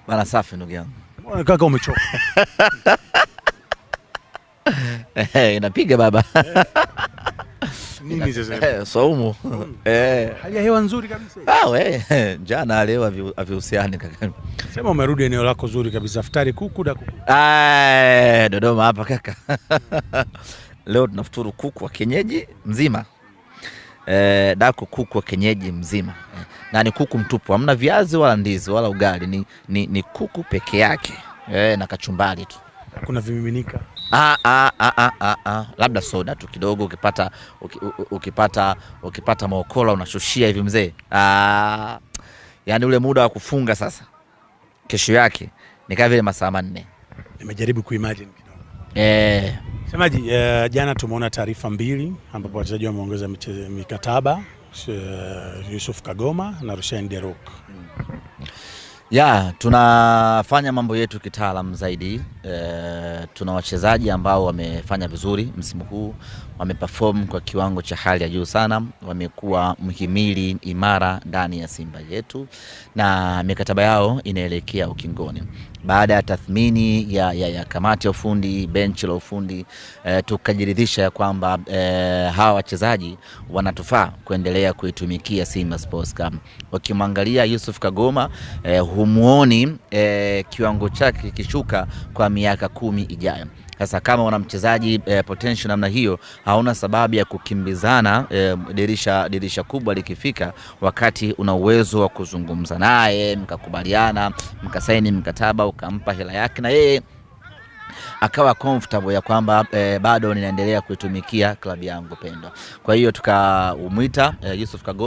Bana safi ndugu yangu. Mbona kaka umechoka? Inapiga baba. Nini sasa? Saumu. Hali ya hewa nzuri kabisa. Jana leo havihusiani kaka. Sema umerudi eneo lako zuri kabisa. Iftari kuku da kuku. Dodoma hapa kaka. Leo tunafuturu kuku wa kienyeji mzima. Dako kuku wa kienyeji mzima. Na ni kuku mtupu, hamna viazi wala ndizi wala ugali, ni kuku peke yake. Na kachumbari tu. Kuna vimiminika. Labda soda tu kidogo, ukipata maokola unashushia hivi mzee. Yani ule muda wa kufunga sasa kesho yake ni kama vile masaa 4. Nimejaribu kuimagine kidogo. Semaji, jana tumeona taarifa mbili ambapo wachezaji wameongeza mikataba, Yusuf Kagoma na Rushaine De Reuck. Tunafanya mambo yetu kitaalamu zaidi. Tuna wachezaji ambao wamefanya vizuri msimu huu, wameperform kwa kiwango cha hali ya juu sana, wamekuwa mhimili imara ndani ya Simba yetu na mikataba yao inaelekea ukingoni. Baada ya tathmini ya kamati ya ufundi, benchi la ufundi, tukajiridhisha ya kwamba hawa wachezaji wanatufaa kuendelea kuitumikia Simba Sports Club. Wakimwangalia Yusuf Kagoma, humuoni kiwango chake kishuka kwa miaka 10 ijayo. Sasa kama wana mchezaji potential namna hiyo, hauna sababu ya kukimbizana dirisha kubwa likifika, wakati una uwezo wa kuzungumza naye, mkakubaliana, mkasaini mkataba, ukampa hela yake na yeye akawa comfortable ya kwamba bado ninaendelea kuitumikia klabu yangu pendwa. Kwa hiyo tukamuita Yusuf Kagoma.